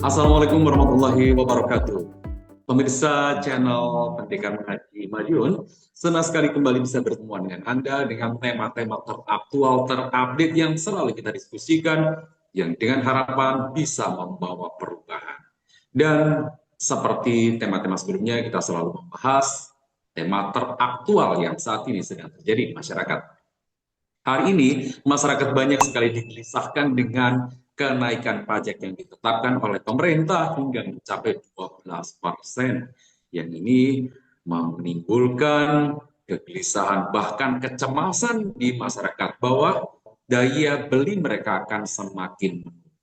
Assalamualaikum warahmatullahi wabarakatuh. Pemirsa channel Pendidikan Mengaji Madiun, senang sekali kembali bisa bertemu dengan Anda dengan tema-tema teraktual, terupdate yang selalu kita diskusikan, yang dengan harapan bisa membawa perubahan. Dan seperti tema-tema sebelumnya, kita selalu membahas tema teraktual yang saat ini sedang terjadi di masyarakat. Hari ini, masyarakat banyak sekali digelisahkan dengan kenaikan pajak yang ditetapkan oleh pemerintah hingga mencapai 12%. Yang ini menimbulkan kegelisahan bahkan kecemasan di masyarakat bahwa daya beli mereka akan semakin menurun.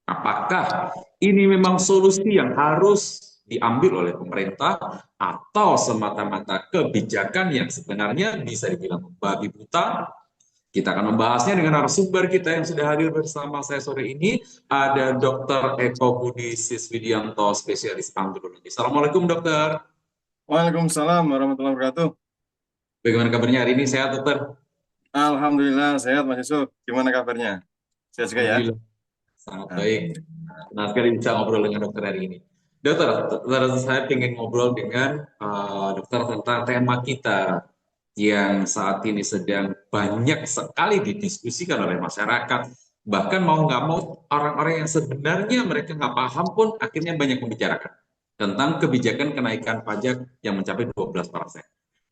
Apakah ini memang solusi yang harus diambil oleh pemerintah atau semata-mata kebijakan yang sebenarnya bisa dibilang babi buta? Kita akan membahasnya dengan narasumber kita yang sudah hadir bersama saya sore ini. Ada Dr. Eko Budi Siswidianto, spesialis andrologi. Assalamualaikum dokter. Waalaikumsalam warahmatullahi wabarakatuh. Bagaimana kabarnya hari ini? Sehat dokter? Alhamdulillah sehat Mas Yusuf. Gimana kabarnya? Sehat juga ya? Alhamdulillah sangat baik. Alhamdulillah. Nah, sekali bisa ngobrol dengan dokter hari ini. Dokter, saya ingin ngobrol dengan dokter tentang tema kita yang saat ini sedang banyak sekali didiskusikan oleh masyarakat. Bahkan mau nggak mau orang-orang yang sebenarnya mereka nggak paham pun akhirnya banyak membicarakan tentang kebijakan kenaikan pajak yang mencapai 12%.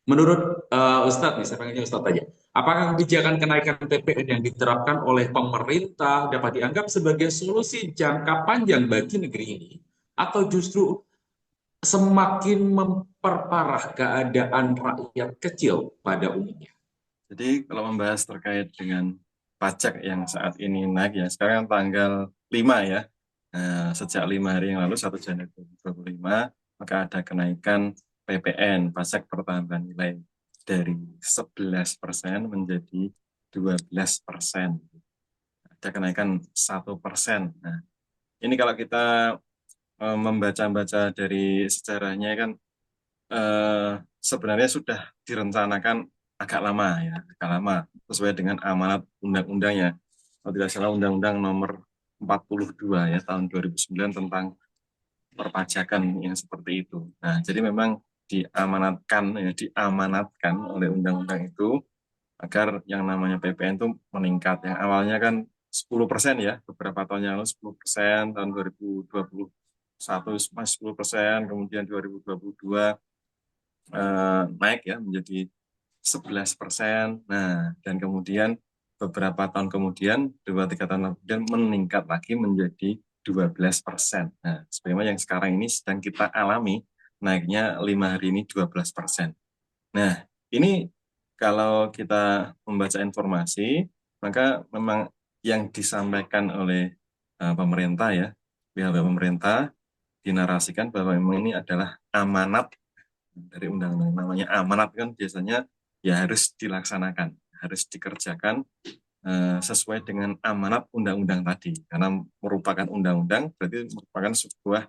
Menurut Ustadz nih, saya panggilnya Ustadz aja. Apakah kebijakan kenaikan PPN yang diterapkan oleh pemerintah dapat dianggap sebagai solusi jangka panjang bagi negeri ini, atau justru semakin memperparah keadaan rakyat kecil pada umumnya? Jadi kalau membahas terkait dengan pajak yang saat ini naik ya, sekarang tanggal 5 ya. Nah, sejak 5 hari yang lalu 1 Januari 2025 maka ada kenaikan PPN, pajak pertambahan nilai dari 11% menjadi 12%. Ada kenaikan 1%. Nah, ini kalau kita membaca-baca dari sejarahnya kan sebenarnya sudah direncanakan agak lama ya, agak lama sesuai dengan amanat undang-undangnya. Kalau tidak salah Undang-Undang Nomor 42 ya tahun 2009 tentang perpajakan yang seperti itu. Nah, jadi memang diamanatkan oleh undang-undang itu agar yang namanya PPN itu meningkat. Yang awalnya kan 10% ya, beberapa tahun yang lalu 10%, tahun 2021 masih 10%, kemudian 2022 naik ya menjadi 11%. Nah, dan kemudian beberapa tahun kemudian, 2-3 tahun kemudian meningkat lagi menjadi 12%. Nah, sebagaimana yang sekarang ini sedang kita alami, naiknya 5 hari ini 12%. Nah, ini kalau kita membaca informasi, maka memang yang disampaikan oleh pemerintah ya, pihak pemerintah dinarasikan bahwa memang ini adalah amanat dari undang-undang. Namanya amanat kan biasanya ya harus dilaksanakan, harus dikerjakan sesuai dengan amanat undang-undang tadi. Karena merupakan undang-undang berarti merupakan sebuah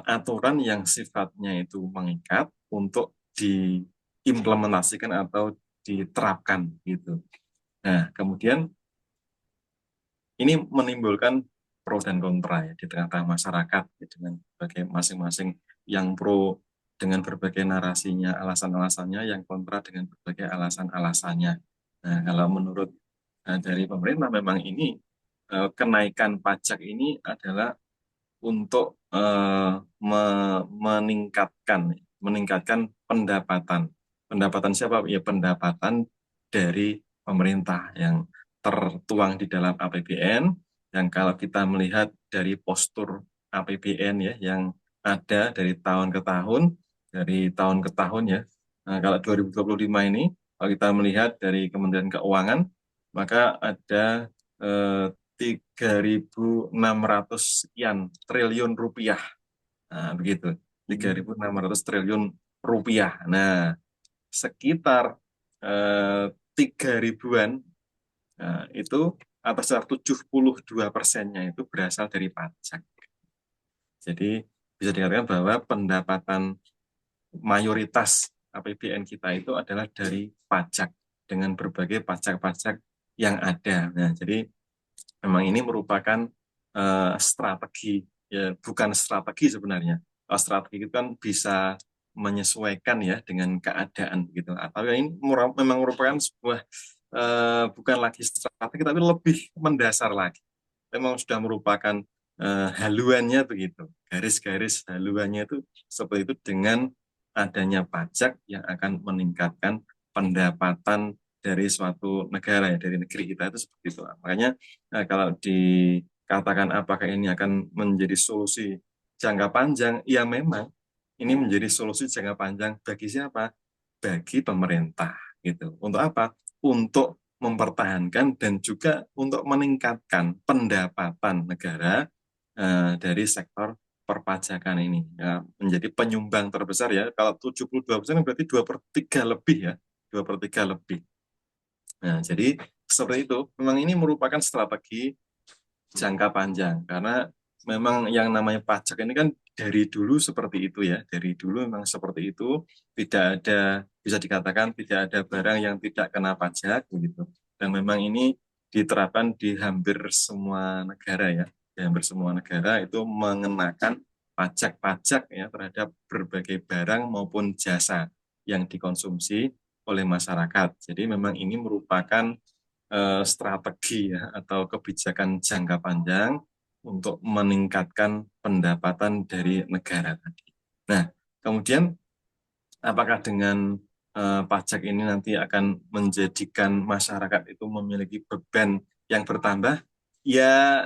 aturan yang sifatnya itu mengikat untuk diimplementasikan atau diterapkan gitu. Nah, kemudian ini menimbulkan pro dan kontra ya di tengah-tengah masyarakat ya, dengan berbagai masing-masing yang pro dengan berbagai narasinya, alasan-alasannya, yang kontra dengan berbagai alasan-alasannya. Nah, kalau menurut dari pemerintah memang ini kenaikan pajak ini adalah untuk meningkatkan pendapatan. Pendapatan siapa? Ya pendapatan dari pemerintah yang tertuang di dalam APBN, yang kalau kita melihat dari postur APBN ya yang ada dari tahun ke tahun ya. Nah, kalau 2025 ini kalau kita melihat dari Kementerian Keuangan maka ada 3.600 sekian triliun rupiah. Nah, begitu. 3.600 triliun rupiah. Nah, sekitar 3 ribuan itu atau sekitar 72%-nya itu berasal dari pajak. Jadi bisa dikatakan bahwa pendapatan mayoritas APBN kita itu adalah dari pajak dengan berbagai pajak-pajak yang ada. Nah, jadi memang ini merupakan strategi ya bukan strategi sebenarnya. Kalau strategi itu kan bisa menyesuaikan ya dengan keadaan gitu. Atau ini memang merupakan sebuah bukan lagi strategi tapi lebih mendasar lagi. Memang sudah merupakan haluannya begitu. Garis-garis haluannya itu seperti itu dengan adanya pajak yang akan meningkatkan pendapatan dari suatu negara ya, dari negeri kita itu seperti itu. Makanya kalau dikatakan apakah ini akan menjadi solusi jangka panjang, ya memang ini menjadi solusi jangka panjang bagi siapa? Bagi pemerintah gitu. Untuk apa? Untuk mempertahankan dan juga untuk meningkatkan pendapatan negara dari sektor perpajakan ini ya, menjadi penyumbang terbesar ya. Kalau 72% berarti 2/3 lebih ya, 2/3 lebih. Nah, jadi seperti itu. Memang ini merupakan strategi jangka panjang karena memang yang namanya pajak ini kan dari dulu seperti itu ya, dari dulu memang seperti itu, tidak ada, bisa dikatakan tidak ada barang yang tidak kena pajak begitu, dan memang ini diterapkan di hampir semua negara ya, di hampir semua negara itu mengenakan pajak-pajak ya terhadap berbagai barang maupun jasa yang dikonsumsi oleh masyarakat. Jadi memang ini merupakan strategi ya atau kebijakan jangka panjang untuk meningkatkan pendapatan dari negara tadi. Nah, kemudian apakah dengan pajak ini nanti akan menjadikan masyarakat itu memiliki beban yang bertambah? Ya,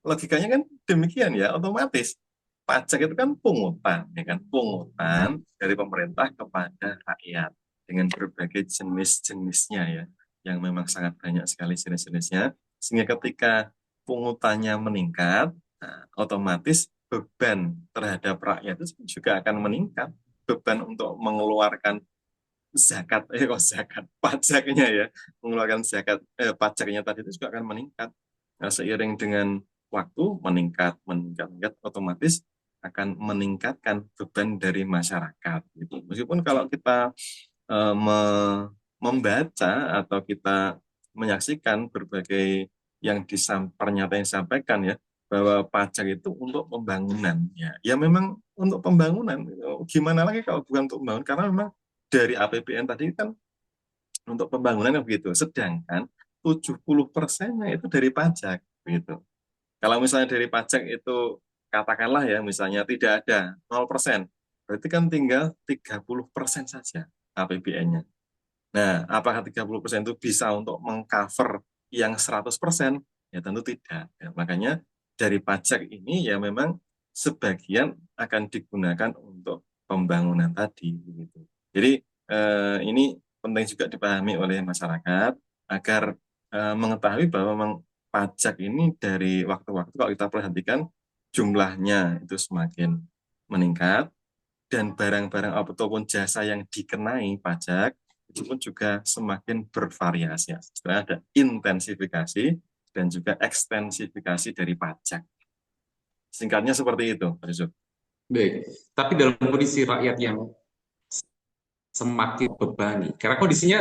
logikanya kan demikian ya, otomatis pajak itu kan pungutan, ya kan, pungutan dari pemerintah kepada rakyat dengan berbagai jenis-jenisnya ya, yang memang sangat banyak sekali jenis-jenisnya, sehingga ketika pungutannya meningkat, nah, otomatis beban terhadap rakyat itu juga akan meningkat, beban untuk mengeluarkan zakat, zakat pajaknya ya, mengeluarkan zakat pajaknya tadi itu juga akan meningkat. Nah, seiring dengan waktu meningkat, otomatis akan meningkatkan beban dari masyarakat. Gitu. Meskipun kalau kita membaca atau kita menyaksikan berbagai yang pernyataan yang disampaikan ya, bahwa pajak itu untuk pembangunan. Ya memang untuk pembangunan. Gimana lagi kalau bukan untuk pembangunan? Karena memang dari APBN tadi kan untuk pembangunan begitu. Sedangkan 70%-nya itu dari pajak begitu. Kalau misalnya dari pajak itu katakanlah ya misalnya tidak ada 0%, berarti kan tinggal 30% saja APBN-nya. Nah, apakah 30% itu bisa untuk mengcover yang 100%? Ya tentu tidak. Ya, makanya dari pajak ini ya memang sebagian akan digunakan untuk pembangunan tadi. Begitu. Jadi ini penting juga dipahami oleh masyarakat agar mengetahui bahwa memang pajak ini dari waktu-waktu kalau kita perhatikan jumlahnya itu semakin meningkat dan barang-barang ataupun jasa yang dikenai pajak itu pun juga semakin bervariasi. Setelah ada intensifikasi dan juga ekstensifikasi dari pajak. Singkatnya seperti itu, Pak Yusuf. Baik, tapi dalam kondisi rakyat yang semakin bebani, karena kondisinya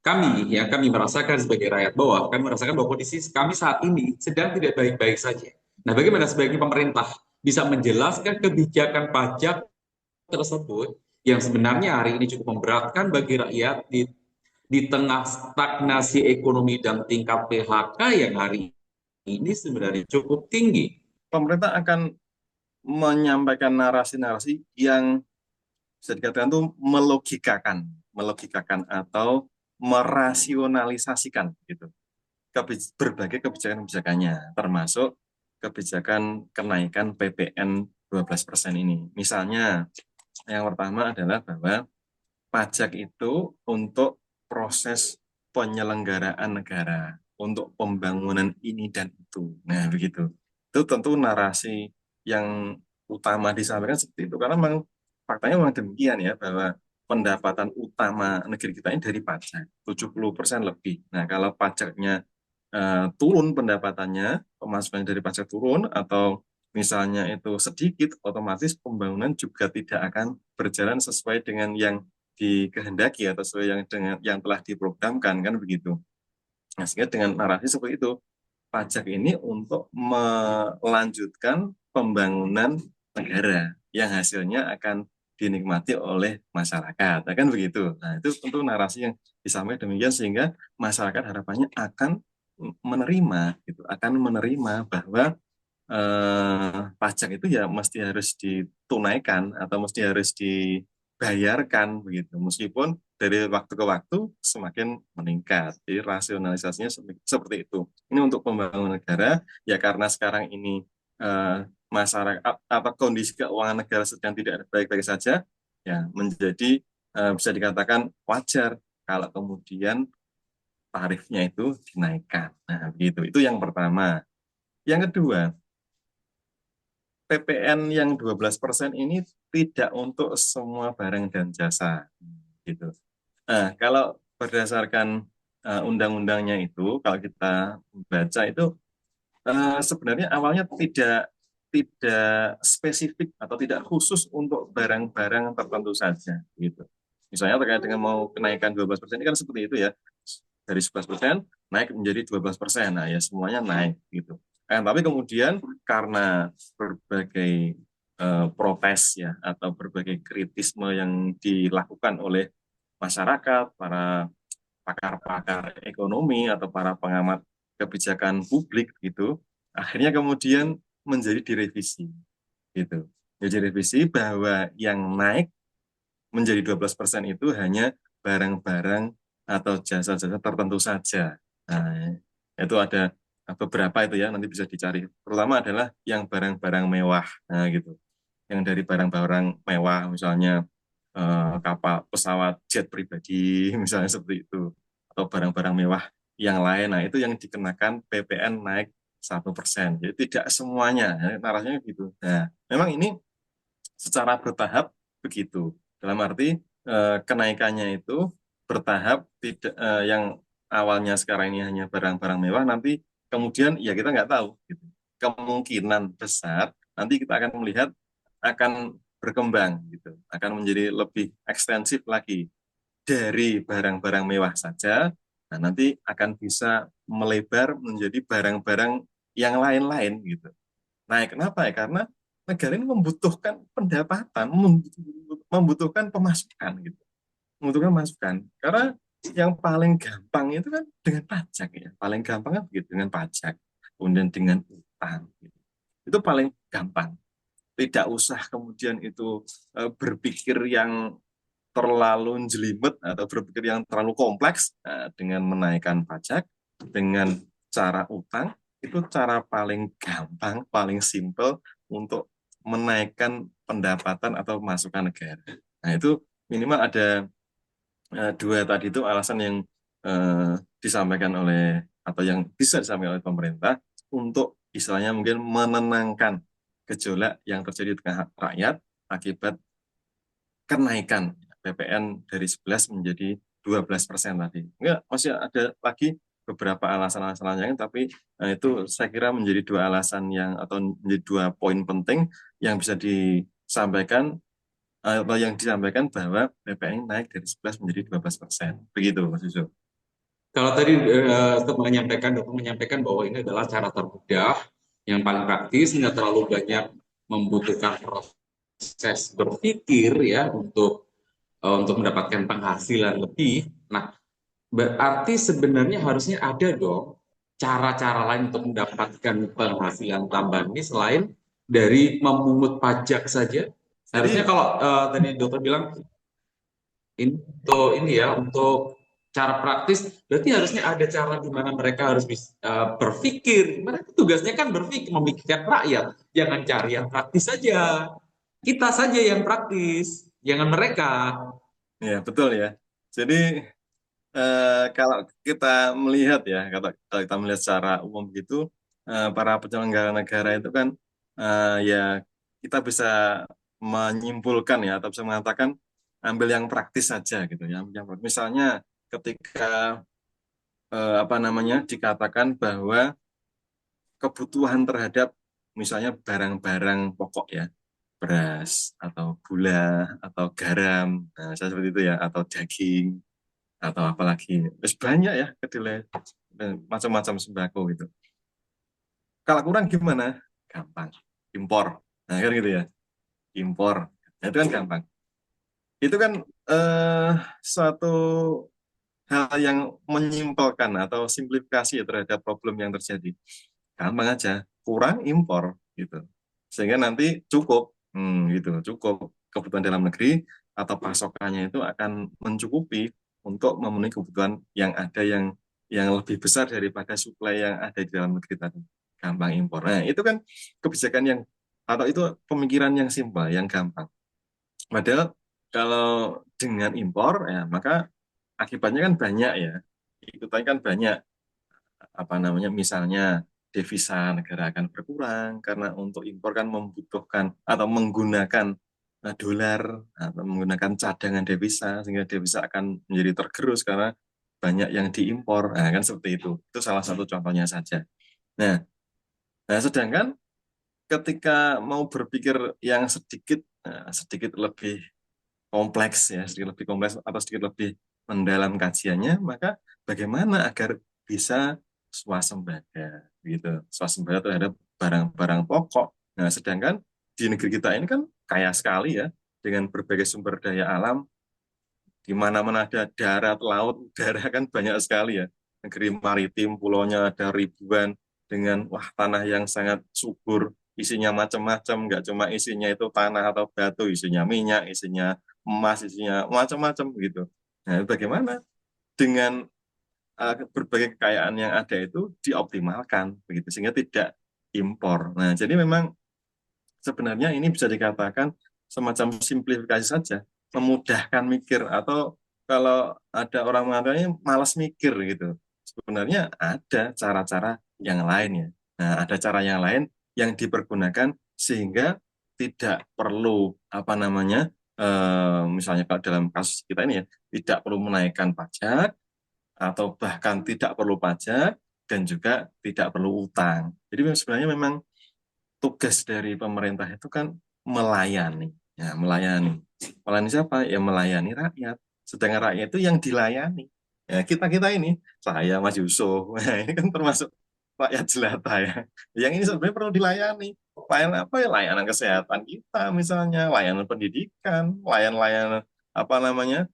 kami merasakan sebagai rakyat bawah, kami merasakan bahwa kondisi kami saat ini sedang tidak baik-baik saja. Nah, bagaimana sebaiknya pemerintah bisa menjelaskan kebijakan pajak tersebut yang sebenarnya hari ini cukup memberatkan bagi rakyat di tengah stagnasi ekonomi dan tingkat PHK yang hari ini sebenarnya cukup tinggi. Pemerintah akan menyampaikan narasi-narasi yang bisa dikatakan itu melogikakan atau merasionalisasikan gitu berbagai kebijakan-kebijakannya, termasuk kebijakan kenaikan PPN 12% ini. Misalnya, yang pertama adalah bahwa pajak itu untuk proses penyelenggaraan negara, untuk pembangunan ini dan itu. Nah, begitu. Itu tentu narasi yang utama disampaikan seperti itu, karena memang faktanya memang demikian ya, bahwa pendapatan utama negeri kita ini dari pajak, 70% lebih. Nah, kalau pajaknya turun pendapatannya, pemasukan dari pajak turun, atau misalnya itu sedikit, otomatis pembangunan juga tidak akan berjalan sesuai dengan yang dikehendaki atau sesuai yang dengan yang telah diprogramkan kan begitu. Nah, sehingga dengan narasi seperti itu pajak ini untuk melanjutkan pembangunan negara yang hasilnya akan dinikmati oleh masyarakat. Nah, kan begitu. Nah, itu tentu narasi yang disampaikan demikian sehingga masyarakat harapannya akan menerima gitu, akan menerima bahwa pajak itu ya mesti harus ditunaikan atau mesti harus dibayarkan begitu. Meskipun dari waktu ke waktu semakin meningkat. Jadi rasionalisasinya seperti itu. Ini untuk pembangunan negara ya karena sekarang ini masyarakat apa kondisi keuangan negara sedang tidak baik-baik saja ya menjadi bisa dikatakan wajar kalau kemudian tarifnya itu dinaikkan. Nah, begitu. Itu yang pertama. Yang kedua, PPN yang 12% ini tidak untuk semua barang dan jasa gitu. Nah, kalau berdasarkan undang-undangnya itu, kalau kita baca itu sebenarnya awalnya tidak spesifik atau tidak khusus untuk barang-barang tertentu saja gitu. Misalnya terkait dengan mau kenaikan 12% ini kan seperti itu ya. Dari 11% naik menjadi 12%. Nah, ya semuanya naik gitu. Tapi kemudian karena berbagai protes ya atau berbagai kritisme yang dilakukan oleh masyarakat, para pakar-pakar ekonomi atau para pengamat kebijakan publik gitu, akhirnya kemudian menjadi direvisi gitu. Jadi direvisi bahwa yang naik menjadi 12% itu hanya barang-barang atau jasa-jasa tertentu saja. Nah, itu ada beberapa itu ya nanti bisa dicari. Terutama adalah yang barang-barang mewah, nah gitu. Yang dari barang-barang mewah misalnya kapal, pesawat jet pribadi misalnya seperti itu, atau barang-barang mewah yang lain. Nah itu yang dikenakan PPN naik 1%. Jadi tidak semuanya, ya, narasinya gitu. Nah, memang ini secara bertahap begitu. Dalam arti kenaikannya itu bertahap, tidak yang awalnya sekarang ini hanya barang-barang mewah, nanti kemudian ya kita nggak tahu. Gitu. Kemungkinan besar nanti kita akan melihat akan berkembang gitu, akan menjadi lebih ekstensif lagi dari barang-barang mewah saja. Nah, nanti akan bisa melebar menjadi barang-barang yang lain-lain gitu. Nah, kenapa ya? Karena negara ini membutuhkan pendapatan, membutuhkan pemasukan gitu. Membutuhkan masukan. Karena yang paling gampang itu kan dengan pajak ya. Paling gampang kan begitu dengan pajak. Kemudian dengan utang. Gitu. Itu paling gampang. Tidak usah kemudian itu berpikir yang terlalu jelimet atau berpikir yang terlalu kompleks dengan menaikkan pajak, dengan cara utang, itu cara paling gampang, paling simpel untuk menaikkan pendapatan atau masukan negara. Nah itu minimal ada dua tadi itu alasan yang disampaikan oleh atau yang bisa disampaikan oleh pemerintah untuk istilahnya mungkin menenangkan gejolak yang terjadi di tengah rakyat akibat kenaikan PPN dari 11 menjadi 12% tadi. Enggak, masih ada lagi beberapa alasan-alasan lain, tapi itu saya kira menjadi dua alasan yang atau menjadi dua poin penting yang bisa disampaikan atau yang disampaikan bahwa PPN naik dari 11 menjadi 12%. Begitu, Mas Yusuf. Kalau tadi dokter menyampaikan bahwa ini adalah cara termudah, yang paling praktis, nggak terlalu banyak membutuhkan proses berpikir ya untuk mendapatkan penghasilan lebih. Nah, berarti sebenarnya harusnya ada dong cara-cara lain untuk mendapatkan penghasilan tambahan ini selain dari memungut pajak saja. Harusnya Jadi, kalau tadi dokter bilang ini ya untuk cara praktis, berarti harusnya ada cara di mana mereka harus bisa berpikir. Mereka tugasnya kan berpikir, memikirkan rakyat. Jangan cari yang praktis saja. Kita saja yang praktis, jangan mereka. ya betul ya. Jadi kalau kita melihat ya, kalau kita melihat secara umum gitu, para penyelenggara negara itu kan ya kita bisa menyimpulkan ya atau bisa mengatakan ambil yang praktis saja gitu ya. Misalnya ketika apa namanya dikatakan bahwa kebutuhan terhadap misalnya barang-barang pokok ya, beras atau gula atau garam, nah, seperti itu ya, atau daging atau apalagi, terus banyak ya kedelai dan macam-macam sembako gitu. Kalau kurang gimana? Gampang. Impor. Nah, kan gitu ya. Impor. Nah, itu kan gampang. Itu kan eh, suatu hal yang menyimpulkan atau simplifikasi ya terhadap problem yang terjadi. Gampang aja, kurang impor gitu. Sehingga nanti cukup, gitu, cukup kebutuhan dalam negeri atau pasokannya itu akan mencukupi untuk memenuhi kebutuhan yang ada yang lebih besar daripada suplai yang ada di dalam negeri tadi. Gampang impor. Nah, itu kan kebijakan yang atau itu pemikiran yang simpel, yang gampang. Padahal kalau dengan impor ya maka akibatnya kan banyak ya. Ikutannya kan banyak apa namanya misalnya devisa negara akan berkurang karena untuk impor kan membutuhkan atau menggunakan dolar atau menggunakan cadangan devisa sehingga devisa akan menjadi tergerus karena banyak yang diimpor. Nah, kan seperti itu. Itu salah satu contohnya saja. Nah, sedangkan ketika mau berpikir yang sedikit lebih kompleks ya, sedikit lebih kompleks atau sedikit lebih mendalam kajiannya, maka bagaimana agar bisa swasembada gitu, swasembada terhadap barang-barang pokok. Nah, sedangkan di negeri kita ini kan kaya sekali ya dengan berbagai sumber daya alam, di mana-mana ada darat, laut, udara kan banyak sekali ya. Negeri maritim, pulaunya ada ribuan dengan wah tanah yang sangat subur, isinya macam-macam, nggak cuma isinya itu tanah atau batu, isinya minyak, isinya emas, isinya macam-macam gitu. Nah, bagaimana dengan berbagai kekayaan yang ada itu dioptimalkan begitu sehingga tidak impor. Nah, jadi memang sebenarnya ini bisa dikatakan semacam simplifikasi saja, memudahkan mikir atau kalau ada orang mengatakannya malas mikir gitu. Sebenarnya ada cara-cara yang lain ya. Nah, ada cara yang lain yang dipergunakan sehingga tidak perlu apa namanya misalnya kalau dalam kasus kita ini ya tidak perlu menaikkan pajak atau bahkan tidak perlu pajak dan juga tidak perlu utang. Jadi sebenarnya memang tugas dari pemerintah itu kan melayani, ya melayani. Melayani siapa? Ya melayani rakyat. Sedangkan rakyat itu yang dilayani. Ya kita ini, saya Mas Yusuf, nah, ini kan termasuk rakyat jelata ya. Yang ini sebenarnya perlu dilayani. Layanan apa ya? Layanan kesehatan kita misalnya, layanan pendidikan, layanan apa namanya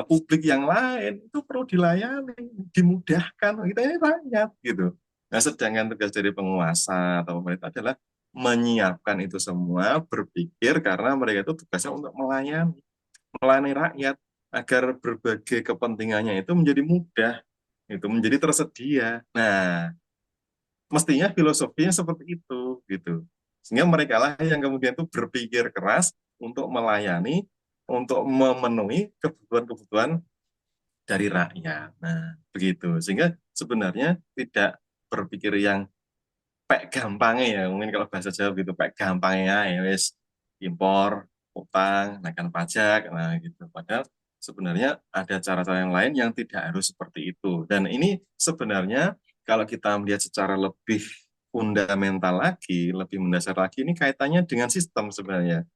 publik yang lain itu perlu dilayani, dimudahkan. Kita ini rakyat gitu. Nah, sedangkan tugas dari penguasa atau pemerintah adalah menyiapkan itu semua, berpikir karena mereka itu tugasnya untuk melayani rakyat agar berbagai kepentingannya itu menjadi mudah, itu menjadi tersedia. Nah, mestinya filosofinya seperti itu, gitu. Sehingga mereka lah yang kemudian itu berpikir keras untuk melayani, untuk memenuhi kebutuhan-kebutuhan dari rakyat. Nah, begitu. Sehingga sebenarnya tidak berpikir yang pek gampangnya ya mungkin kalau bahasa Jawa gitu pek gampangnya ya wis impor utang naikkan pajak nah gitu padahal sebenarnya ada cara-cara yang lain yang tidak harus seperti itu dan ini sebenarnya kalau kita melihat secara lebih fundamental lagi lebih mendasar lagi ini kaitannya dengan sistem sebenarnya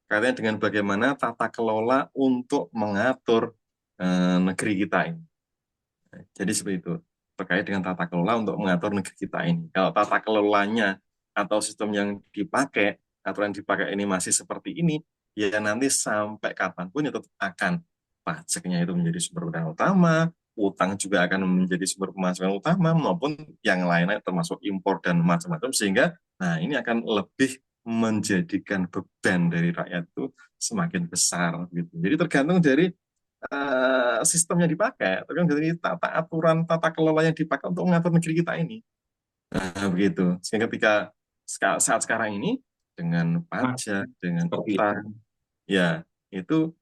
kaitannya dengan bagaimana tata kelola untuk mengatur negeri kita ini jadi seperti itu terkait dengan tata kelola untuk mengatur negeri kita ini. Kalau tata kelolanya atau sistem yang dipakai, aturan yang dipakai ini masih seperti ini, ya nanti sampai kapanpun ya tetap akan pajaknya itu menjadi sumber pendapatan utama, utang juga akan menjadi sumber pemasukan utama maupun yang lainnya termasuk impor dan macam-macam sehingga nah ini akan lebih menjadikan beban dari rakyat itu semakin besar gitu. Jadi tergantung dari sistemnya dipakai, tergantung dari tata aturan, tata kelola yang dipakai untuk mengatur negeri kita ini. Nah, begitu. Sehingga ketika saat sekarang ini dengan Nah, pajak, dengan seperti itu. utang, ya itu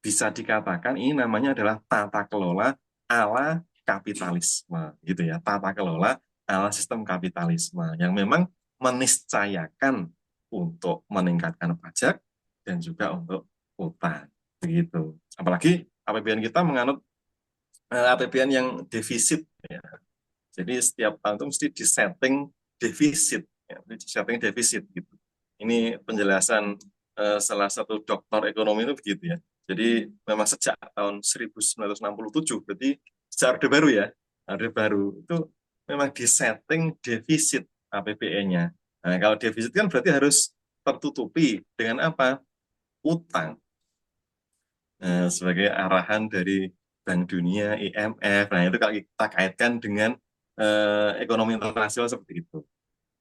bisa dikatakan ini namanya adalah tata kelola ala kapitalisme, gitu ya. Tata kelola ala sistem kapitalisme yang memang meniscayakan untuk meningkatkan pajak dan juga untuk utang, begitu. Apalagi APBN kita menganut APBN yang defisit ya. Jadi setiap tahun itu mesti disetting defisit ya, disetting defisit gitu. Ini penjelasan salah satu doktor ekonomi itu begitu ya. Jadi memang sejak tahun 1967 berarti sejak Orde Baru ya. Orde Baru itu memang disetting defisit APBN-nya. Nah, kalau defisit kan berarti harus tertutupi dengan apa? Utang. Sebagai arahan dari Bank Dunia, IMF. Nah, itu kalau kita kaitkan dengan ekonomi internasional seperti itu.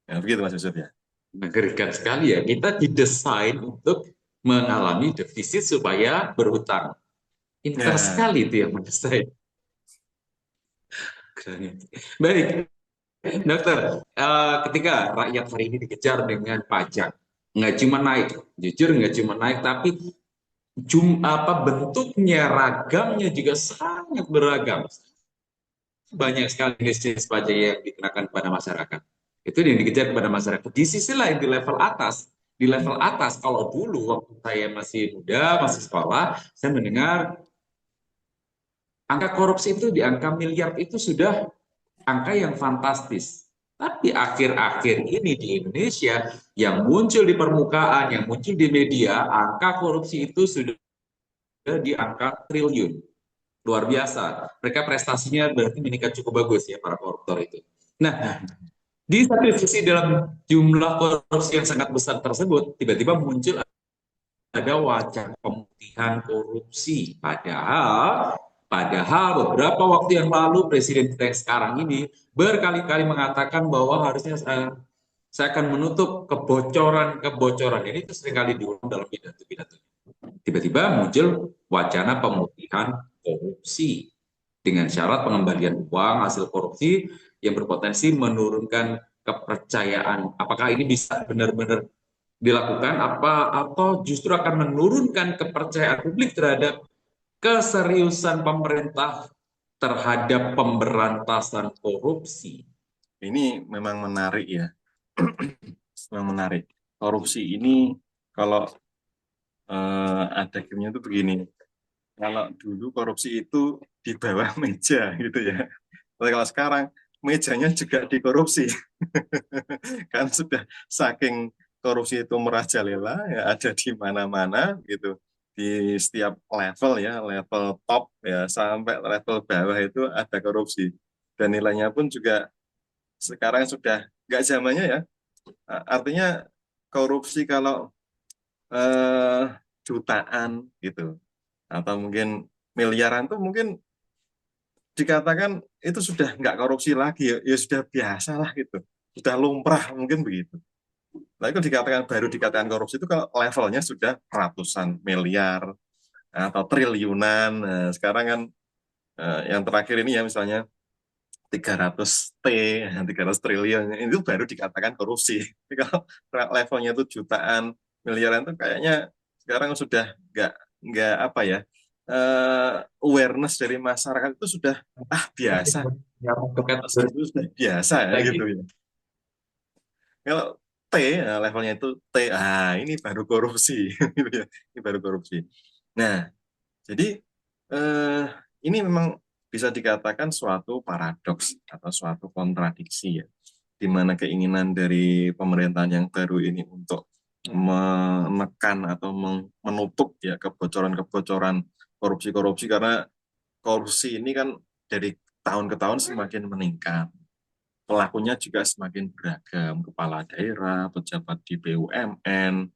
Nah, begitu Mas Yusuf ya. Mengerikan sekali ya. Kita didesain untuk mengalami defisit supaya berhutang. Pintar Nah, sekali itu yang mendesain. Keren. Baik, dokter. Ketika rakyat hari ini dikejar dengan pajak, nggak cuma naik, jujur nggak cuma naik, tapi bentuknya, ragamnya juga sangat beragam. Banyak sekali jenis pajak yang dikenakan pada masyarakat. Itu yang dikejar kepada masyarakat. Di sisi lain, di level atas, kalau dulu waktu saya masih muda, masih sekolah, saya mendengar angka korupsi itu di angka miliar itu sudah angka yang fantastis. Tapi akhir-akhir ini di Indonesia yang muncul di permukaan, yang muncul di media, angka korupsi itu sudah di angka triliun. Luar biasa. Mereka prestasinya berarti meningkat cukup bagus ya para koruptor itu. Nah, di satu sisi dalam jumlah korupsi yang sangat besar tersebut, tiba-tiba muncul ada wacana pemutihan korupsi. Padahal beberapa waktu yang lalu Presiden kita yang sekarang ini berkali-kali mengatakan bahwa harusnya saya akan menutup kebocoran-kebocoran. Ini itu seringkali diulang dalam pidato-pidato. Tiba-tiba muncul wacana pemutihan korupsi dengan syarat pengembalian uang hasil korupsi yang berpotensi menurunkan kepercayaan. Apakah ini bisa benar-benar dilakukan atau justru akan menurunkan kepercayaan publik terhadap keseriusan pemerintah terhadap pemberantasan korupsi? ini memang menarik ya. Memang menarik. Korupsi ini kalau ada gamenya itu begini. Kalau dulu korupsi itu di bawah meja gitu ya. Tapi kalau sekarang mejanya juga dikorupsi. Karena sudah saking korupsi itu merajalela ya ada di mana-mana gitu. Di setiap level ya, level top ya sampai level bawah itu ada korupsi. Dan nilainya pun juga sekarang sudah nggak zamannya ya. Artinya korupsi kalau eh, jutaan gitu atau mungkin miliaran tuh mungkin dikatakan itu sudah nggak korupsi lagi ya, ya sudah biasa lah gitu, sudah lumrah mungkin begitu. Nah itu dikatakan baru dikatakan korupsi itu kalau levelnya sudah ratusan miliar atau triliunan. Nah, sekarang kan yang terakhir ini ya misalnya 300 T, 300 triliun itu baru dikatakan korupsi. Tapi kalau levelnya itu jutaan, miliaran itu kayaknya sekarang sudah nggak apa ya, awareness dari masyarakat itu sudah biasa, itu sudah biasa ya gitu Lagi. ya. Kalau T levelnya itu T, ini baru korupsi, gitu ya. Ini baru korupsi. Nah, jadi eh, ini memang bisa dikatakan suatu paradoks atau suatu kontradiksi ya, di mana keinginan dari pemerintahan yang baru ini untuk menekan atau menutup ya kebocoran-kebocoran korupsi-korupsi karena korupsi ini kan dari tahun ke tahun semakin meningkat. Pelakunya juga semakin beragam, kepala daerah, pejabat di BUMN,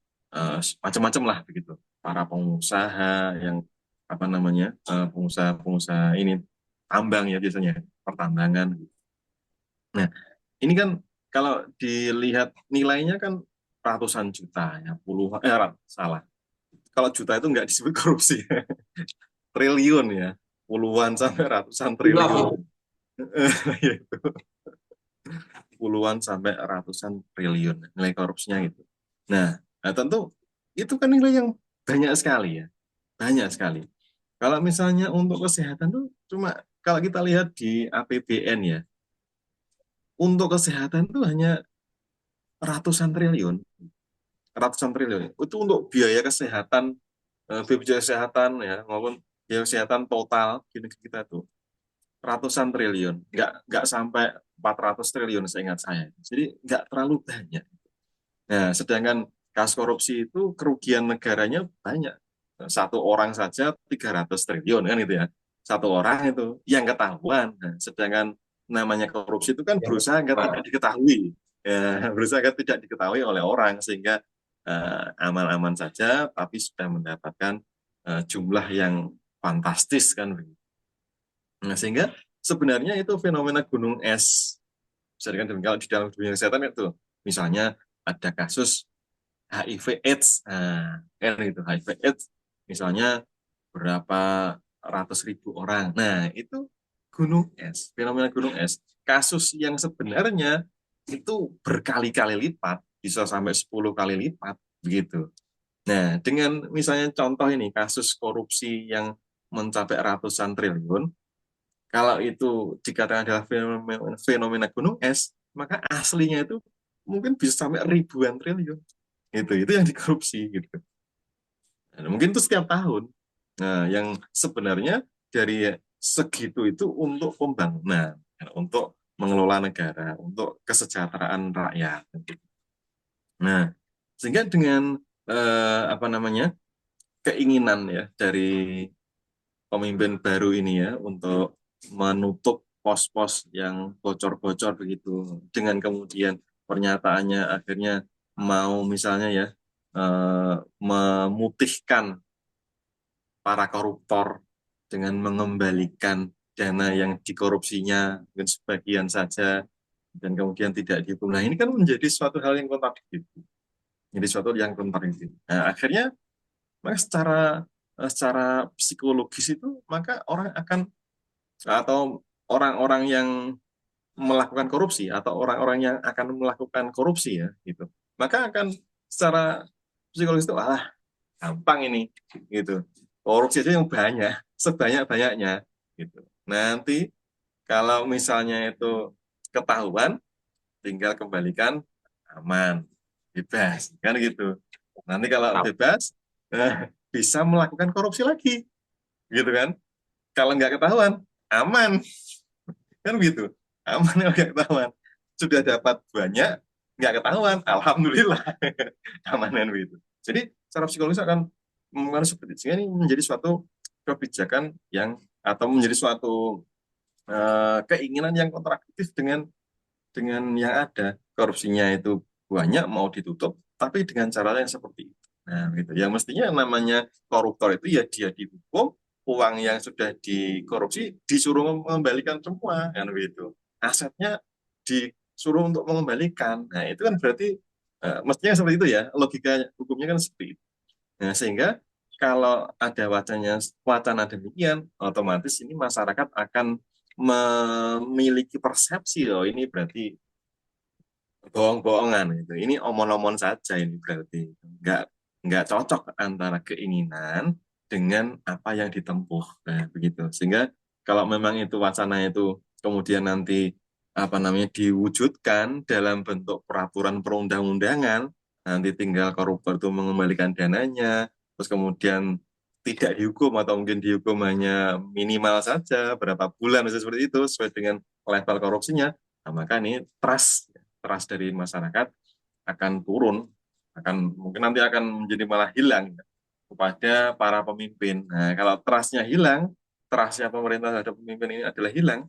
macam-macam lah begitu. Para pengusaha yang apa namanya, pengusaha-pengusaha ini tambang ya biasanya, pertambangan. Nah, ini kan kalau dilihat nilainya kan ratusan juta ya, puluhan, salah. Kalau juta itu nggak disebut korupsi, triliun ya, puluhan sampai ratusan Hilaf triliun. itu. Yaitu puluhan sampai ratusan triliun nilai korupsinya gitu. Nah, tentu itu kan nilai yang banyak sekali ya, banyak sekali. Kalau misalnya untuk kesehatan tuh cuma kalau kita lihat di APBN ya, untuk kesehatan tuh hanya ratusan triliun, ratusan triliun. Itu untuk biaya kesehatan, BPJS kesehatan ya maupun biaya kesehatan total di negeri kita tuh ratusan triliun, nggak sampai 400 triliun seingat saya. Jadi nggak terlalu banyak. Nah, sedangkan kasus korupsi itu kerugian negaranya banyak. Satu orang saja 300 triliun kan itu ya. Satu orang itu yang ketahuan. Nah, sedangkan namanya korupsi itu kan Yang berusaha agar tidak diketahui. ya, berusaha agar tidak diketahui oleh orang sehingga aman-aman saja, tapi sudah mendapatkan jumlah yang fantastis kan. Nah, sehingga sebenarnya itu fenomena gunung es. Bisa dikatakan kalau di dalam dunia kesehatan itu, misalnya ada kasus HIV/AIDS, nah, kan gitu, HIV/AIDS, misalnya berapa ratus ribu orang. Nah, itu gunung es, fenomena gunung es. Kasus yang sebenarnya itu berkali-kali lipat, bisa sampai 10 kali lipat, begitu. Nah, dengan misalnya contoh ini, kasus korupsi yang mencapai ratusan triliun, kalau itu dikatakan adalah fenomena gunung es, maka aslinya itu mungkin bisa sampai ribuan triliun. Itu yang dikorupsi gitu. Nah, mungkin itu setiap tahun. Nah, yang sebenarnya dari segitu itu untuk pembangunan, untuk mengelola negara, untuk kesejahteraan rakyat. Nah, sehingga dengan apa namanya keinginan ya dari pemimpin baru ini ya untuk menutup pos-pos yang bocor-bocor begitu, dengan kemudian pernyataannya akhirnya mau misalnya ya memutihkan para koruptor dengan mengembalikan dana yang dikorupsinya mungkin sebagian saja dan kemudian tidak dihukum. Nah, ini kan menjadi suatu hal yang kontradiktif. Jadi suatu yang kontradiktif. Nah, akhirnya maka secara psikologis itu maka orang akan atau orang-orang yang melakukan korupsi atau orang-orang yang akan melakukan korupsi ya gitu. Maka akan secara psikologis itu gampang ini gitu. Korupsi itu yang banyak, sebanyak-banyaknya gitu. Nanti kalau misalnya itu ketahuan, tinggal kembalikan aman, bebas, kan gitu. Nanti kalau bebas, bisa melakukan korupsi lagi, gitu kan. Kalau nggak ketahuan, aman, kan gitu. Aman kalau nggak ketahuan. Sudah dapat banyak, nggak ketahuan, alhamdulillah, aman kan begitu. Jadi secara psikologis akan mengenai seperti itu. Sehingga ini menjadi suatu kebijakan yang atau menjadi suatu keinginan yang kontradiktif dengan yang ada. Korupsinya itu banyak mau ditutup, tapi dengan cara yang seperti itu. Nah, gitu. Yang mestinya namanya koruptor itu ya dia dihukum, uang yang sudah dikorupsi disuruh mengembalikan semua, kan begitu. Asetnya disuruh untuk mengembalikan. Nah, itu kan berarti mestinya seperti itu ya. Logika hukumnya kan seperti itu. Nah, sehingga kalau ada wacana demikian, otomatis ini masyarakat akan memiliki persepsi, oh ini berarti bohong-bohongan gitu. Ini omon-omon saja ini berarti nggak cocok antara keinginan dengan apa yang ditempuh. Nah, begitu. Sehingga kalau memang itu wacana itu kemudian nanti apa namanya diwujudkan dalam bentuk peraturan perundang-undangan, nanti tinggal koruptor itu mengembalikan dananya, terus kemudian tidak dihukum atau mungkin dihukum hanya minimal saja berapa bulan seperti itu sesuai dengan level korupsinya. Nah, maka ini trust dari masyarakat akan turun, akan mungkin nanti akan menjadi malah hilang kepada para pemimpin. Nah, kalau trustnya hilang, trustnya pemerintah terhadap pemimpin ini adalah hilang,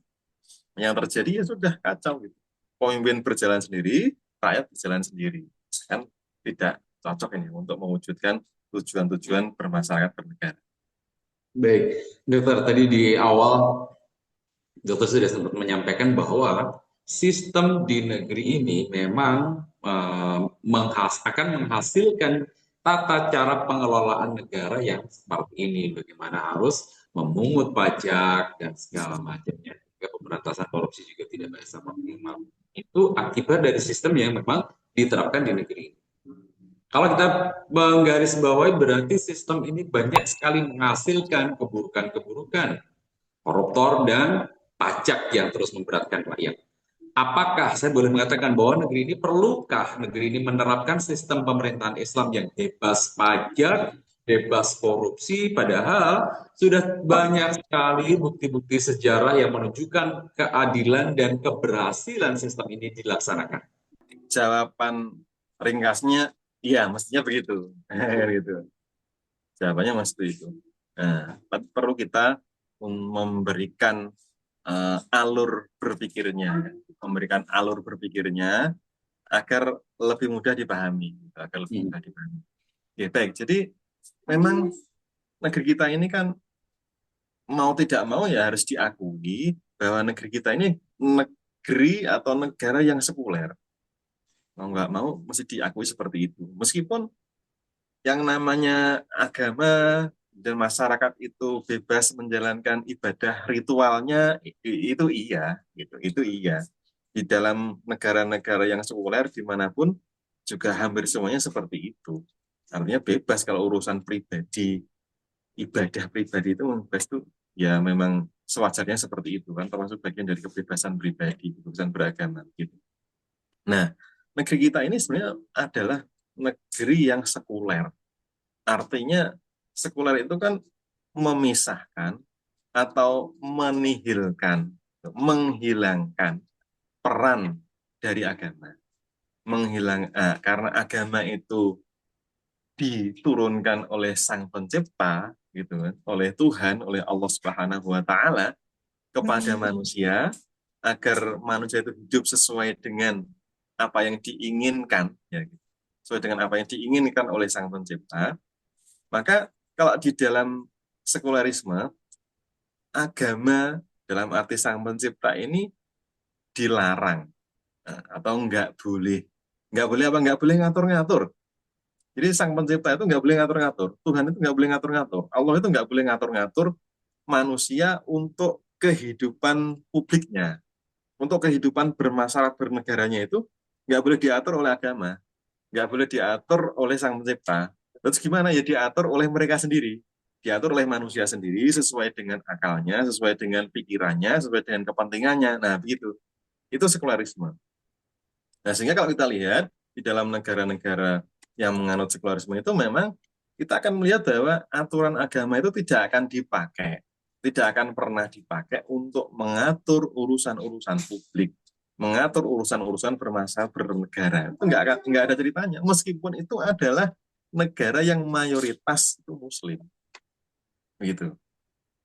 yang terjadi ya sudah kacau gitu. Pemimpin berjalan sendiri, rakyat berjalan sendiri. Kan tidak cocok ini untuk mewujudkan tujuan-tujuan bermasyarakat bernegara. Baik, dokter, tadi di awal dokter sudah sempat menyampaikan bahwa sistem di negeri ini memang akan menghasilkan tata cara pengelolaan negara yang seperti ini, bagaimana harus memungut pajak dan segala macamnya. Pemberantasan korupsi juga tidak bisa maksimal. Itu akibat dari sistem yang memang diterapkan di negeri ini. Kalau kita menggarisbawahi berarti sistem ini banyak sekali menghasilkan keburukan-keburukan, koruptor dan pajak yang terus memberatkan rakyat. Apakah saya boleh mengatakan bahwa negeri ini perlukah negeri ini menerapkan sistem pemerintahan Islam yang bebas pajak, bebas korupsi, padahal sudah banyak sekali bukti-bukti sejarah yang menunjukkan keadilan dan keberhasilan sistem ini dilaksanakan. Jawaban ringkasnya, iya mestinya begitu. gitu. Jawabannya mesti itu. Nah, tapi perlu kita memberikan alur berpikirnya, memberikan alur berpikirnya agar lebih mudah dipahami, gitu, agar lebih Hmm. mudah dipahami. Oke, baik. Jadi memang negeri kita ini kan mau tidak mau ya harus diakui bahwa negeri kita ini negeri atau negara yang sekuler. Mau nggak mau mesti diakui seperti itu. Meskipun yang namanya agama dan masyarakat itu bebas menjalankan ibadah ritualnya itu iya, gitu. Itu iya. Di dalam negara-negara yang sekuler dimanapun juga hampir semuanya seperti itu. Artinya bebas kalau urusan pribadi, ibadah pribadi itu bebas itu ya memang sewajarnya seperti itu kan termasuk bagian dari kebebasan pribadi, kebebasan beragama gitu. Nah, negeri kita ini sebenarnya adalah negeri yang sekuler. Artinya sekuler itu kan memisahkan atau menihilkan, menghilangkan peran dari agama. Karena agama itu diturunkan oleh Sang Pencipta, gitu kan, oleh Tuhan, oleh Allah Subhanahu wa taala kepada manusia agar manusia itu hidup sesuai dengan apa yang diinginkan, ya, gitu. Sesuai dengan apa yang diinginkan oleh Sang Pencipta. Maka kalau di dalam sekularisme, agama dalam arti Sang Pencipta ini dilarang. Nah, atau nggak boleh apa nggak boleh ngatur-ngatur. Jadi Sang Pencipta itu nggak boleh ngatur-ngatur, Tuhan itu nggak boleh ngatur-ngatur, Allah itu nggak boleh ngatur-ngatur manusia untuk kehidupan publiknya, untuk kehidupan bermasyarakat bernegaranya itu nggak boleh diatur oleh agama, nggak boleh diatur oleh Sang Pencipta. Terus gimana ya diatur oleh mereka sendiri, diatur oleh manusia sendiri sesuai dengan akalnya, sesuai dengan pikirannya, sesuai dengan kepentingannya. Nah begitu, itu sekularisme. Nah sehingga kalau kita lihat di dalam negara-negara yang menganut sekularisme itu memang kita akan melihat bahwa aturan agama itu tidak akan dipakai, tidak akan pernah dipakai untuk mengatur urusan-urusan publik, mengatur urusan-urusan bermasalah bernegara. Itu nggak ada ceritanya. Meskipun itu adalah negara yang mayoritas itu Muslim, begitu.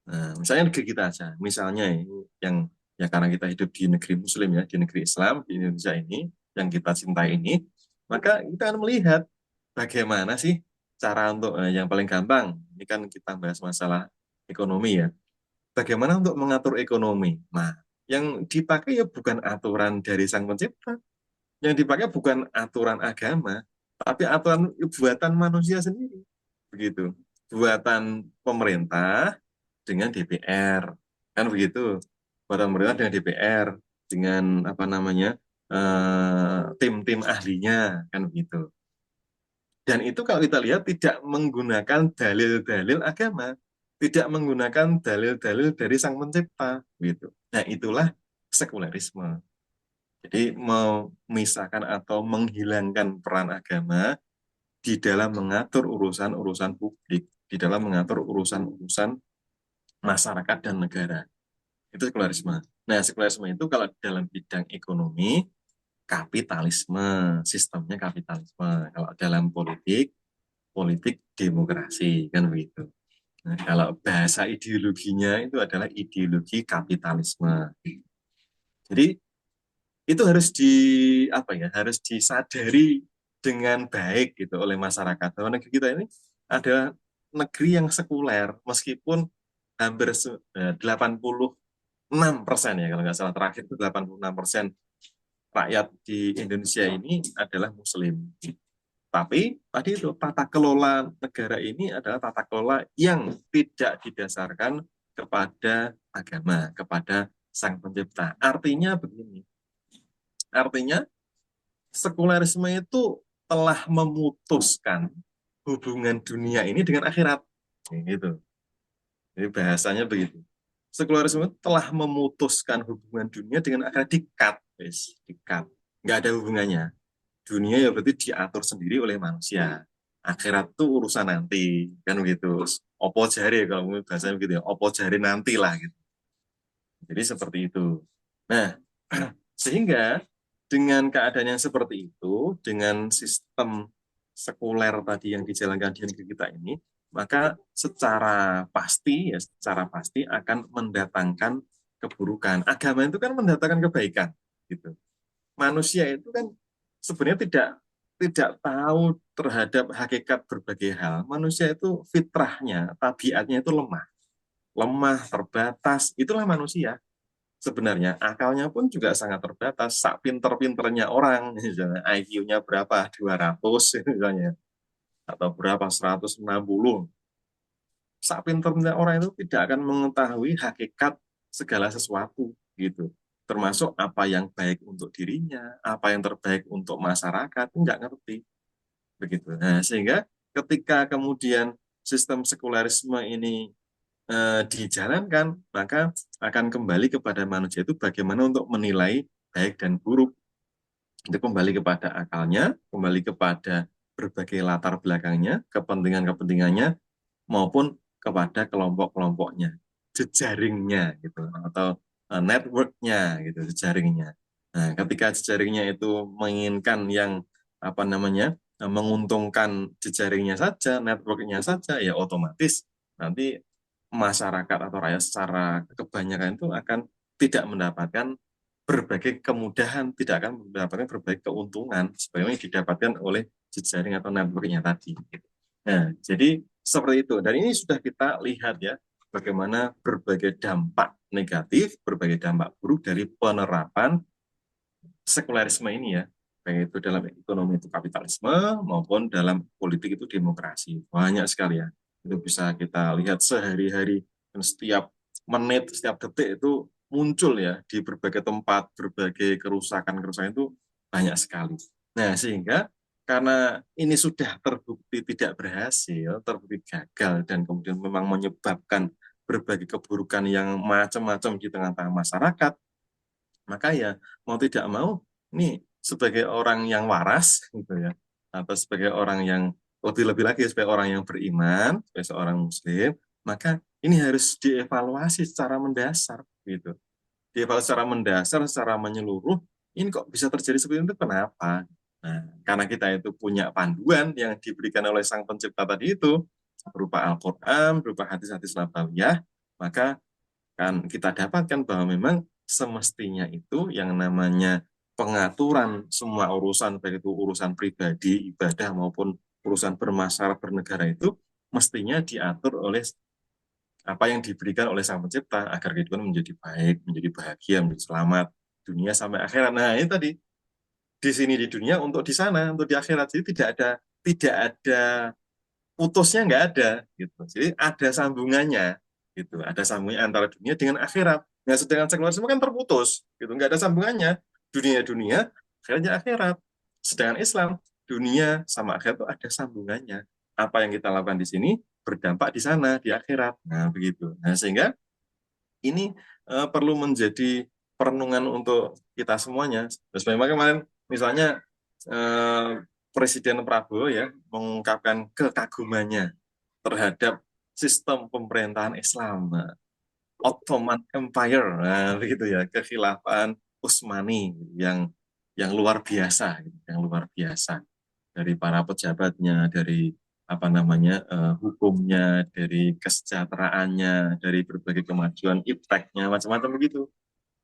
Nah, misalnya negeri kita aja, misalnya ini yang ya karena kita hidup di negeri Muslim ya, di negeri Islam di Indonesia ini, yang kita cintai ini, maka kita akan melihat bagaimana sih cara untuk yang paling gampang. Ini kan kita bahas masalah ekonomi ya. Bagaimana untuk mengatur ekonomi? Nah, yang dipakai ya bukan aturan dari Sang Pencipta, yang dipakai bukan aturan agama, tapi aturan buatan manusia sendiri, begitu. Buatan pemerintah dengan DPR, kan begitu. Buatan pemerintah dengan DPR, dengan apa namanya tim-tim ahlinya, kan begitu. Dan itu kalau kita lihat tidak menggunakan dalil-dalil agama, tidak menggunakan dalil-dalil dari Sang Pencipta, gitu. Nah, itulah sekularisme. Jadi memisahkan atau menghilangkan peran agama di dalam mengatur urusan-urusan publik, di dalam mengatur urusan-urusan masyarakat dan negara. Itu sekularisme. Nah, sekularisme itu kalau dalam bidang ekonomi, kapitalisme, sistemnya kapitalisme. Kalau dalam politik, politik demokrasi, kan begitu. Nah, kalau bahasa ideologinya itu adalah ideologi kapitalisme. Jadi itu harus apa ya, harus disadari dengan baik gitu oleh masyarakat bahwa negeri kita ini adalah negeri yang sekuler meskipun hampir 86% ya kalau nggak salah terakhir itu 86% rakyat di Indonesia ini adalah Muslim. Tapi tadi itu tata kelola negara ini adalah tata kelola yang tidak didasarkan kepada agama, kepada Sang Pencipta. Artinya begini, artinya sekularisme itu telah memutuskan hubungan dunia ini dengan akhirat. Gitu. Jadi bahasanya begitu. Sekularisme telah memutuskan hubungan dunia dengan akhirat dikat, guys, dikat. Nggak ada hubungannya. Dunia ya berarti diatur sendiri oleh manusia. Akhirat tuh urusan nanti, kan begitu. Opo jari kalau bahasanya begitu ya. Opo jari nanti lah gitu. Jadi seperti itu. Nah, sehingga dengan keadaan yang seperti itu, dengan sistem sekuler tadi yang dijalankan di negeri kita ini, maka secara pasti akan mendatangkan keburukan. Agama itu kan mendatangkan kebaikan, gitu. Manusia itu kan sebenarnya tidak tahu terhadap hakikat berbagai hal. Manusia itu fitrahnya, tabiatnya itu lemah, lemah, terbatas. Itulah manusia. Sebenarnya akalnya pun juga sangat terbatas. Sak pinter-pinternya orang, misalnya IQ-nya berapa? 200 misalnya, atau berapa? 160. Sak pinter-pinternya orang itu tidak akan mengetahui hakikat segala sesuatu gitu. Termasuk apa yang baik untuk dirinya, apa yang terbaik untuk masyarakat, enggak ngerti begitu. Nah, sehingga ketika kemudian sistem sekularisme ini dijalankan, maka akan kembali kepada manusia itu bagaimana untuk menilai baik dan buruk. Itu kembali kepada akalnya, kembali kepada berbagai latar belakangnya, kepentingan-kepentingannya, maupun kepada kelompok-kelompoknya, jejaringnya gitu, atau networknya gitu, jejaringnya. Nah, ketika jejaringnya itu menginginkan yang apa namanya menguntungkan jejaringnya saja, networknya saja, ya otomatis nanti masyarakat atau rakyat secara kebanyakan itu akan tidak mendapatkan berbagai kemudahan, tidak akan mendapatkan berbagai keuntungan sebagaimana yang didapatkan oleh jejaring atau networknya tadi. Nah, jadi seperti itu. Dan ini sudah kita lihat ya, bagaimana berbagai dampak negatif, berbagai dampak buruk dari penerapan sekularisme ini ya, baik itu dalam ekonomi itu kapitalisme maupun dalam politik itu demokrasi. Banyak sekali ya. Itu bisa kita lihat sehari-hari dan setiap menit, setiap detik itu muncul ya di berbagai tempat, berbagai kerusakan-kerusakan itu banyak sekali. Nah, sehingga karena ini sudah terbukti tidak berhasil, terbukti gagal dan kemudian memang menyebabkan berbagai keburukan yang macam-macam di tengah-tengah masyarakat, maka ya mau tidak mau ini sebagai orang yang waras gitu ya, atau sebagai orang yang lebih-lebih lagi sebagai orang yang beriman, sebagai seorang muslim, maka ini harus dievaluasi secara mendasar gitu. Dievaluasi secara mendasar, secara menyeluruh, ini kok bisa terjadi seperti itu kenapa? Nah, karena kita itu punya panduan yang diberikan oleh Sang Pencipta tadi itu berupa Al-Qur'an, berupa hadis-hadis nabawiyah, maka kan kita dapatkan bahwa memang semestinya itu yang namanya pengaturan semua urusan, baik itu urusan pribadi, ibadah maupun urusan bermasyarakat bernegara itu mestinya diatur oleh apa yang diberikan oleh Sang Pencipta agar kehidupan menjadi baik, menjadi bahagia, menjadi selamat dunia sampai akhirat. Nah, ini tadi di sini di dunia untuk di sana, untuk di akhirat. Jadi tidak ada putusnya, nggak ada gitu. Jadi ada sambungannya gitu. Ada sambungannya antara dunia dengan akhirat. Nah, sedangkan sekularisme kan terputus gitu, nggak ada sambungannya. Dunia, akhiratnya akhirat. Sedangkan Islam, dunia sama akhirat itu ada sambungannya. Apa yang kita lakukan di sini berdampak di sana di akhirat. Nah, begitu. Nah, sehingga ini perlu menjadi perenungan untuk kita semuanya. Terus memang kemarin misalnya eh, Presiden Prabowo ya mengungkapkan kekagumannya terhadap sistem pemerintahan Islam, Ottoman Empire, nah, begitu ya, kekhilafan Utsmani yang luar biasa, yang luar biasa dari para pejabatnya, dari apa namanya hukumnya, dari kesejahteraannya, dari berbagai kemajuan ipteknya, macam-macam begitu.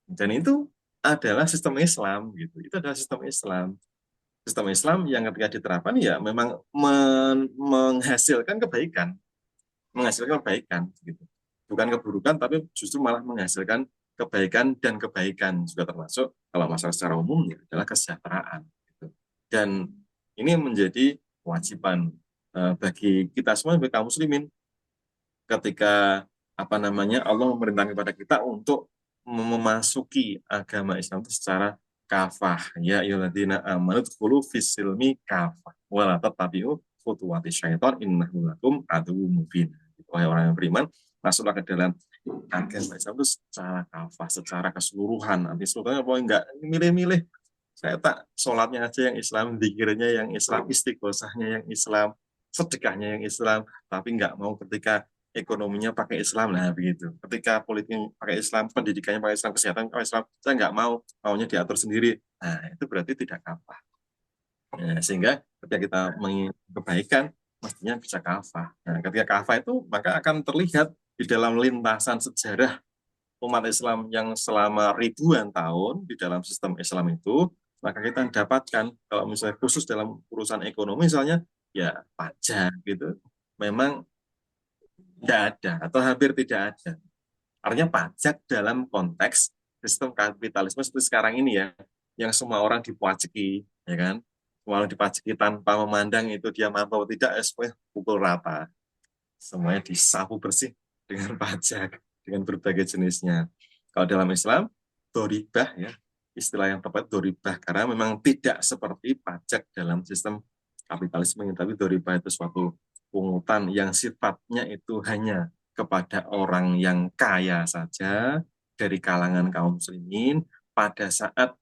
Dan itu adalah sistem Islam, gitu. Itu adalah sistem Islam. Sistem Islam yang ketika diterapkan ya memang menghasilkan kebaikan, gitu. Bukan keburukan, tapi justru malah menghasilkan kebaikan dan kebaikan juga termasuk kalau masalah secara umum ya adalah kesejahteraan. Gitu. Dan ini menjadi kewajiban bagi kita semua sebagai kaum muslimin ketika apa namanya Allah memerintahkan kepada kita untuk memasuki agama Islam itu secara kafah, ya ayyuhalladzina amanu dkhulu fis silmi kafah wala tattabi'u khutuwati syaiton innahu lakum aduwwum mubin. Wahai orang yang beriman, masuklah ke dalam agama Islam itu secara kafah, secara keseluruhan. Nanti seluruhnya boleh enggak milih-milih. Saya tak sholatnya aja yang Islam, zikirnya yang Islam, istighosahnya yang Islam, sedekahnya yang Islam, tapi nggak mau ketika ekonominya pakai Islam lah begitu. Ketika politiknya pakai Islam, pendidikannya pakai Islam, kesehatan pakai Islam, saya nggak mau, maunya diatur sendiri. Nah, itu berarti tidak kafah. Nah, sehingga ketika kita menginginkan kebaikan, mestinya bisa kafah. Nah, ketika kafah itu, maka akan terlihat di dalam lintasan sejarah umat Islam yang selama ribuan tahun di dalam sistem Islam itu, maka kita dapatkan kalau misalnya khusus dalam urusan ekonomi misalnya ya pajak gitu memang tidak ada atau hampir tidak ada. Artinya pajak dalam konteks sistem kapitalisme seperti sekarang ini ya, yang semua orang dipajaki, ya kan? Semua orang dipajaki tanpa memandang itu dia mampu atau tidak, ya semuanya pukul rata. Semuanya disapu bersih dengan pajak, dengan berbagai jenisnya. Kalau dalam Islam, doribah ya, istilah yang tepat doribah, karena memang tidak seperti pajak dalam sistem kapitalisme, tapi doribah itu suatu pungutan yang sifatnya itu hanya kepada orang yang kaya saja dari kalangan kaum muslimin pada saat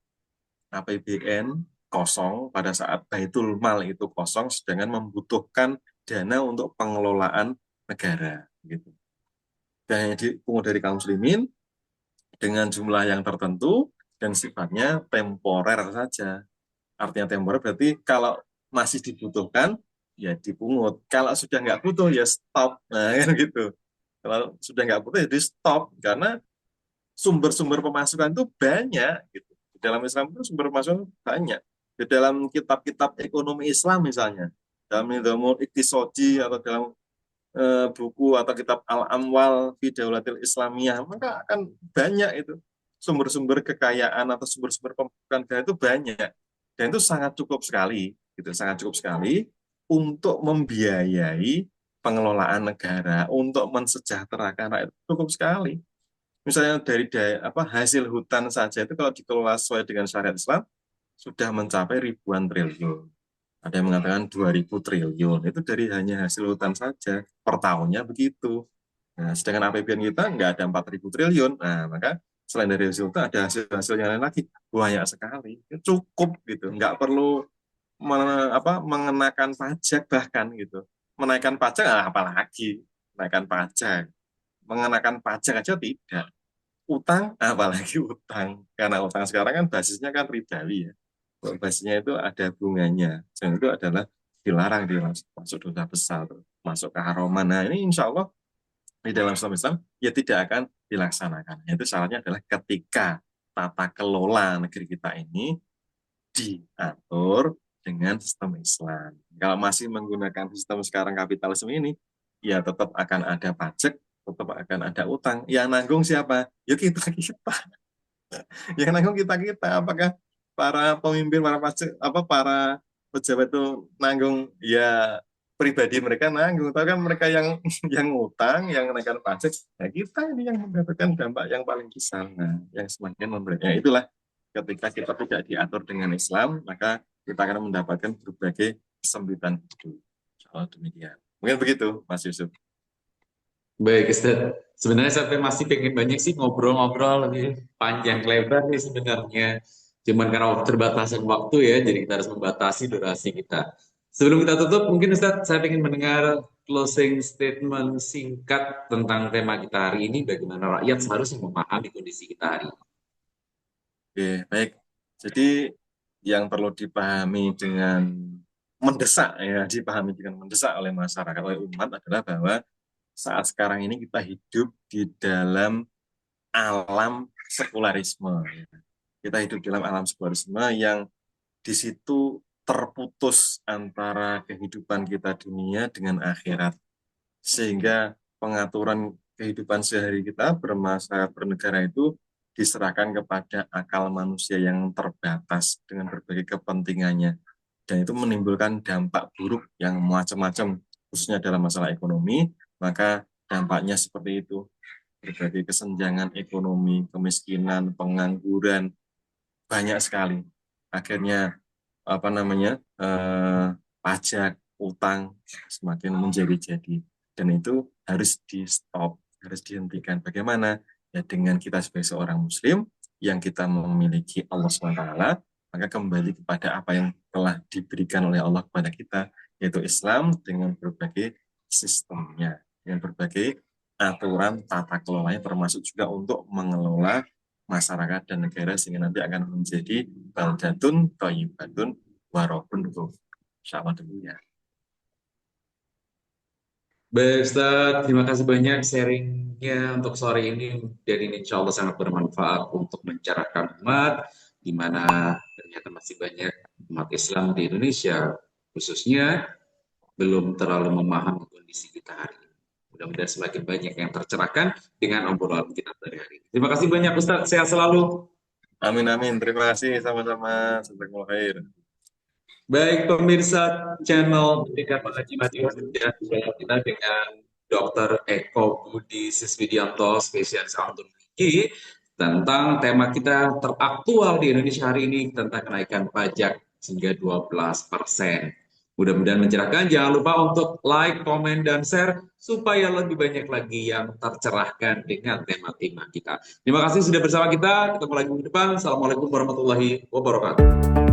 APBN kosong, pada saat Baitul Mal itu kosong, sedangkan membutuhkan dana untuk pengelolaan negara. Gitu. Dan hanya dipungut dari kaum muslimin dengan jumlah yang tertentu dan sifatnya temporer saja. Artinya temporer berarti kalau masih dibutuhkan, ya dipungut. Kalau sudah nggak butuh, ya stop. Nah, kan gitu. Kalau sudah nggak butuh, ya di stop. Karena sumber-sumber pemasukan itu banyak. Gitu. Di dalam Islam itu sumber pemasukan banyak. Di dalam kitab-kitab ekonomi Islam misalnya, dalam Nizamul Iqtisodi atau dalam buku atau kitab Al-Amwal fi Daulatil Islamiyah, maka akan banyak itu sumber-sumber kekayaan atau sumber-sumber pemasukan itu banyak. Dan itu sangat cukup sekali, gitu, sangat cukup sekali untuk membiayai pengelolaan negara, untuk mensejahterakan rakyat cukup sekali. Misalnya dari hasil hutan saja itu kalau dikelola sesuai dengan syariat Islam sudah mencapai ribuan triliun. Ada yang mengatakan 2.000 triliun. Itu dari hanya hasil hutan saja. Per tahunnya begitu. Nah, sedangkan APBN kita nggak ada 4.000 triliun. Nah, maka selain dari hasil hutan ada hasil-hasil yang lain lagi. Banyak sekali. Cukup gitu. Nggak perlu mengenakan pajak bahkan gitu. Menaikkan pajak apalagi. Menaikkan pajak. Mengenakan pajak aja tidak. Utang apalagi utang. Karena utang sekarang kan basisnya kan ribawi ya, basisnya itu ada bunganya dan itu adalah dilarang di masuk dosa besar masuk keharuman. Nah ini insya Allah di dalam Islam ya tidak akan dilaksanakan. Itu syaratnya adalah ketika tata kelola negeri kita ini diatur dengan sistem Islam. Kalau masih menggunakan sistem sekarang kapitalisme ini ya tetap akan ada pajak, tetap akan ada utang. Yang nanggung siapa? Ya kita kita. Yang nanggung kita kita. Apakah para pemimpin, para pajak, para pejabat itu nanggung? Ya pribadi mereka nanggung. Tapi kan mereka yang yang utang, yang menaikkan pajak, ya kita ini yang mendapatkan dampak yang paling besar. Nah, yang semakin memberikan itulah ketika kita tidak diatur dengan Islam, maka kita akan mendapatkan berbagai kesempitan hidup. Kalau demikian. Mungkin begitu, Mas Yusuf. Baik, Ustaz. Sebenarnya saya masih pengen banyak sih ngobrol-ngobrol lebih panjang lebar nih sebenarnya. Cuman karena keterbatasan waktu ya, jadi kita harus membatasi durasi kita. Sebelum kita tutup, mungkin Ustaz, saya ingin mendengar closing statement singkat tentang tema kita hari ini, bagaimana rakyat seharusnya memahami kondisi kita hari ini. Oke, baik. Jadi yang perlu dipahami dengan mendesak ya, dipahami dengan mendesak oleh masyarakat, oleh umat adalah bahwa saat sekarang ini kita hidup di dalam alam sekularisme. Ya. Kita hidup dalam alam sekularisme yang di situ terputus antara kehidupan kita dunia dengan akhirat. Sehingga pengaturan kehidupan sehari kita bermasyarakat bernegara itu diserahkan kepada akal manusia yang terbatas dengan berbagai kepentingannya. Dan itu menimbulkan dampak buruk yang macam-macam, khususnya dalam masalah ekonomi, maka dampaknya seperti itu. Berbagai kesenjangan ekonomi, kemiskinan, pengangguran, banyak sekali. Akhirnya pajak, utang semakin menjadi-jadi dan itu harus di stop, harus dihentikan. Bagaimana? Ya dengan kita sebagai seorang Muslim yang kita memiliki Allah SWT, maka kembali kepada apa yang telah diberikan oleh Allah kepada kita, yaitu Islam dengan berbagai sistemnya, dengan berbagai aturan tata kelolanya, termasuk juga untuk mengelola masyarakat dan negara sehingga nanti akan menjadi baldatun thayyibatun warabun ghafur. Insyaallah demikian. Baik, Ustaz, terima kasih banyak sharingnya untuk sore ini dan ini insya Allah sangat bermanfaat untuk mencerahkan umat di mana ternyata masih banyak umat Islam di Indonesia, khususnya belum terlalu memahami kondisi kita hari ini. Mudah-mudahan semakin banyak yang tercerahkan dengan obrolan kita pada hari ini. Terima kasih banyak Ustadz, sehat selalu. Amin, amin. Terima kasih sama-sama. Jazakumullah khair. Baik pemirsa channel Pendidikan Mengaji Madiun, dan jumpa kita dengan Dr. Eko Budi Siswidianto, spesialis odontologi, tentang tema kita teraktual di Indonesia hari ini tentang kenaikan pajak hingga 12%. Mudah-mudahan mencerahkan. Jangan lupa untuk like, komen, dan share supaya lebih banyak lagi yang tercerahkan dengan tema-tema kita. Terima kasih sudah bersama kita. Ketemu lagi di depan. Assalamualaikum warahmatullahi wabarakatuh.